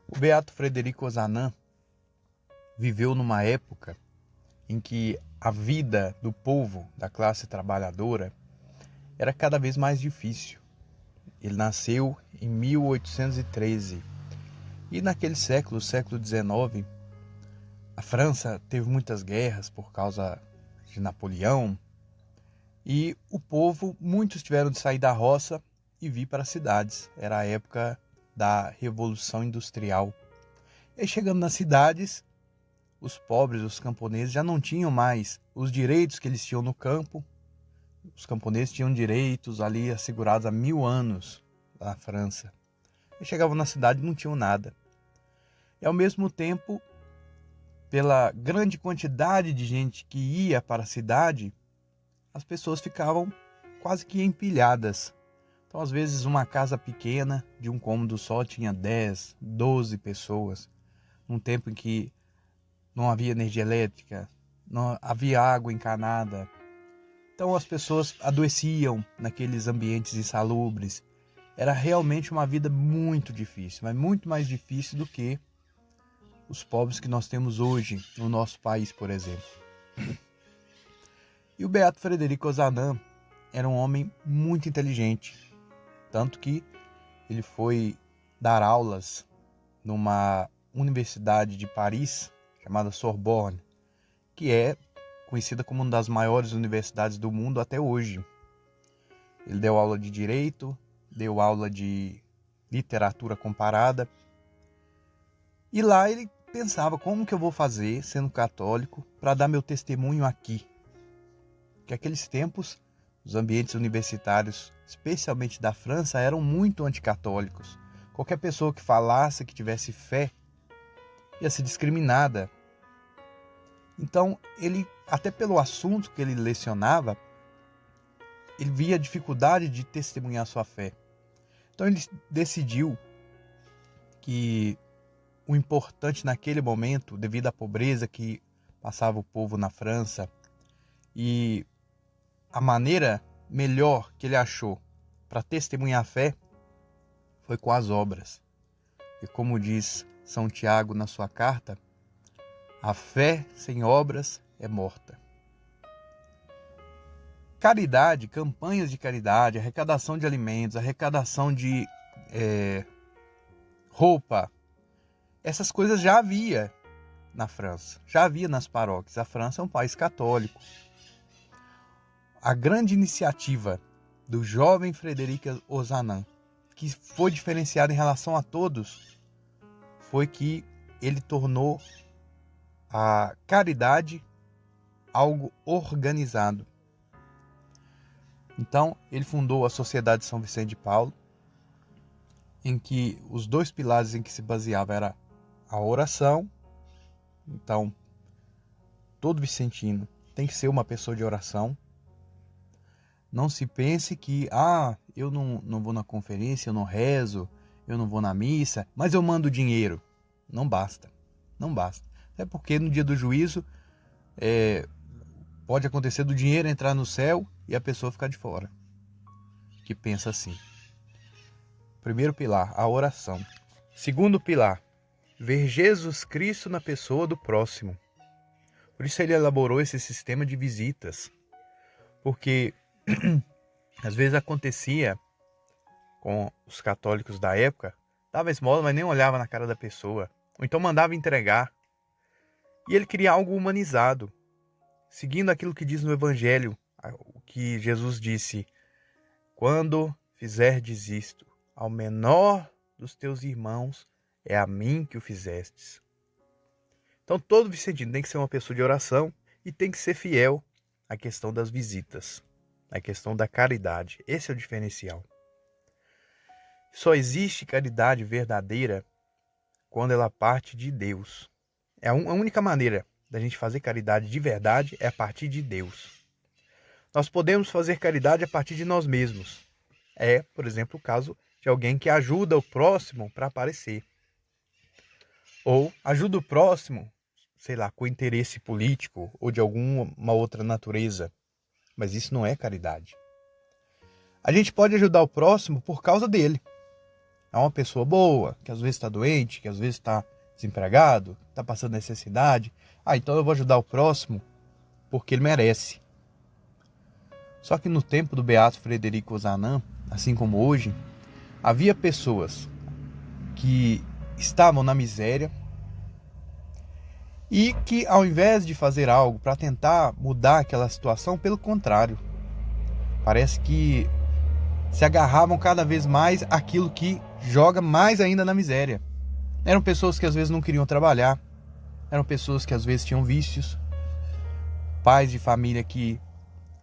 O beato Frederico Ozanam viveu numa época em que a vida do povo, da classe trabalhadora, era cada vez mais difícil. Ele nasceu em 1813 e naquele século, o século XIX, a França teve muitas guerras por causa de Napoleão e o povo, muitos tiveram de sair da roça e vir para as cidades. Era a época da Revolução Industrial. E aí, chegando nas cidades, os pobres, os camponeses já não tinham mais os direitos que eles tinham no campo. Os camponeses tinham direitos ali assegurados há 1000 anos na França. E chegavam na cidade e não tinham nada. E ao mesmo tempo, pela grande quantidade de gente que ia para a cidade, as pessoas ficavam quase que empilhadas. Então, às vezes, uma casa pequena, de um cômodo só, tinha 10, 12 pessoas. Num tempo em que não havia energia elétrica, não havia água encanada. Então, as pessoas adoeciam naqueles ambientes insalubres. Era realmente uma vida muito difícil, mas muito mais difícil do que os pobres que nós temos hoje no nosso país, por exemplo. E o beato Frederico Ozanam era um homem muito inteligente, tanto que ele foi dar aulas numa universidade de Paris, chamada Sorbonne, que é conhecida como uma das maiores universidades do mundo até hoje. Ele deu aula de direito, deu aula de literatura comparada, e lá ele pensava, como que eu vou fazer, sendo católico, para dar meu testemunho aqui? Que aqueles tempos, os ambientes universitários, especialmente da França, eram muito anticatólicos. Qualquer pessoa que falasse, que tivesse fé, ia ser discriminada. Então, ele, até pelo assunto que ele lecionava, ele via a dificuldade de testemunhar sua fé. Então, ele decidiu que o importante naquele momento, devido à pobreza que passava o povo na França, e a maneira melhor que ele achou para testemunhar a fé foi com as obras. E como diz São Tiago na sua carta, a fé sem obras é morta. Caridade, campanhas de caridade, arrecadação de alimentos, arrecadação de roupa, essas coisas já havia na França, já havia nas paróquias. A França é um país católico. A grande iniciativa do jovem Frederico Ozanam, que foi diferenciado em relação a todos, foi que ele tornou a caridade algo organizado. Então, ele fundou a Sociedade de São Vicente de Paulo, em que os dois pilares em que se baseava era a oração. Então, todo vicentino tem que ser uma pessoa de oração. Não se pense que, eu não vou na conferência, eu não rezo, eu não vou na missa, mas eu mando dinheiro. Não basta, não basta. É porque no dia do juízo pode acontecer do dinheiro entrar no céu e a pessoa ficar de fora, que pensa assim. Primeiro pilar, a oração. Segundo pilar, ver Jesus Cristo na pessoa do próximo. Por isso ele elaborou esse sistema de visitas, porque às vezes acontecia com os católicos da época, dava esmola, mas nem olhava na cara da pessoa, ou então mandava entregar. E ele queria algo humanizado, seguindo aquilo que diz no Evangelho, o que Jesus disse: quando fizerdes isto ao menor dos teus irmãos, é a mim que o fizestes. Então todo vicentino tem que ser uma pessoa de oração e tem que ser fiel à questão das visitas, à questão da caridade. Esse é o diferencial. Só existe caridade verdadeira quando ela parte de Deus. A única maneira da gente fazer caridade de verdade é a partir de Deus. Nós podemos fazer caridade a partir de nós mesmos. Por exemplo, o caso de alguém que ajuda o próximo para aparecer. Ou ajuda o próximo, sei lá, com interesse político ou de alguma outra natureza. Mas isso não é caridade. A gente pode ajudar o próximo por causa dele. É uma pessoa boa, que às vezes está doente, que às vezes está desempregado, está passando necessidade. Então eu vou ajudar o próximo porque ele merece. Só que no tempo do Beato Frederico Ozanam, assim como hoje, havia pessoas que estavam na miséria e que, ao invés de fazer algo para tentar mudar aquela situação, pelo contrário, parece que se agarravam cada vez mais àquilo que joga mais ainda na miséria. Eram pessoas que às vezes não queriam trabalhar, eram pessoas que às vezes tinham vícios, pais de família que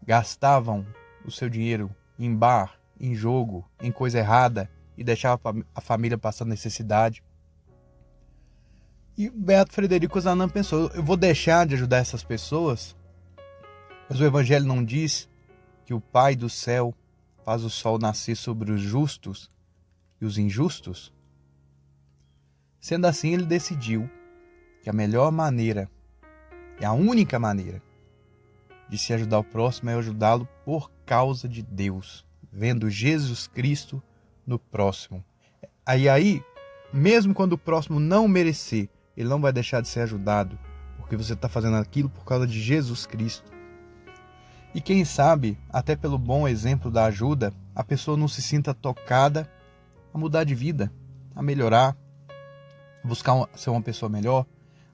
gastavam o seu dinheiro em bar, em jogo, em coisa errada e deixavam a família passando necessidade. E o Beato Frederico Ozanam pensou, eu vou deixar de ajudar essas pessoas, mas o Evangelho não diz que o Pai do céu faz o sol nascer sobre os justos e os injustos? Sendo assim, ele decidiu que a melhor maneira, e a única maneira de se ajudar o próximo é ajudá-lo por causa de Deus, vendo Jesus Cristo no próximo. Aí, mesmo quando o próximo não merecer, ele não vai deixar de ser ajudado, porque você está fazendo aquilo por causa de Jesus Cristo. E quem sabe, até pelo bom exemplo da ajuda, a pessoa não se sinta tocada a mudar de vida, a melhorar, a buscar ser uma pessoa melhor,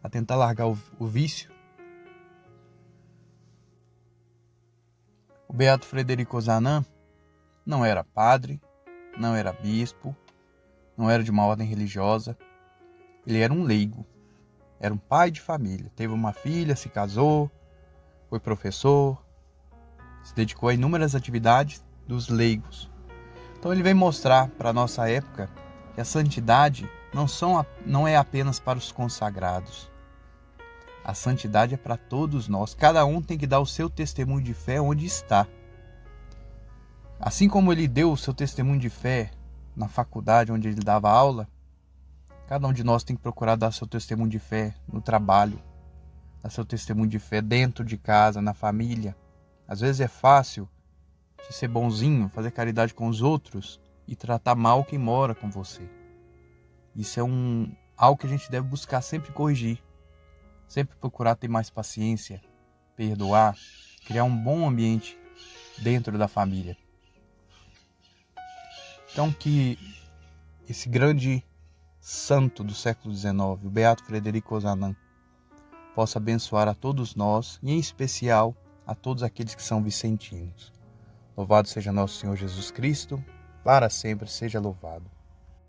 a tentar largar o vício. O Beato Frederico Ozanam não era padre, não era bispo, não era de uma ordem religiosa. Ele era um leigo, era um pai de família. Teve uma filha, se casou, foi professor, se dedicou a inúmeras atividades dos leigos. Então ele vem mostrar para a nossa época que a santidade não é apenas para os consagrados. A santidade é para todos nós. Cada um tem que dar o seu testemunho de fé onde está. Assim como ele deu o seu testemunho de fé na faculdade onde ele dava aula, cada um de nós tem que procurar dar seu testemunho de fé no trabalho, dar seu testemunho de fé dentro de casa, na família. Às vezes é fácil de ser bonzinho, fazer caridade com os outros e tratar mal quem mora com você. Isso é algo que a gente deve buscar sempre corrigir. Sempre procurar ter mais paciência, perdoar, criar um bom ambiente dentro da família. Então que esse grande santo do século XIX, o Beato Frederico Ozanam, possa abençoar a todos nós e em especial a todos aqueles que são vicentinos. Louvado seja nosso Senhor Jesus Cristo, para sempre seja louvado.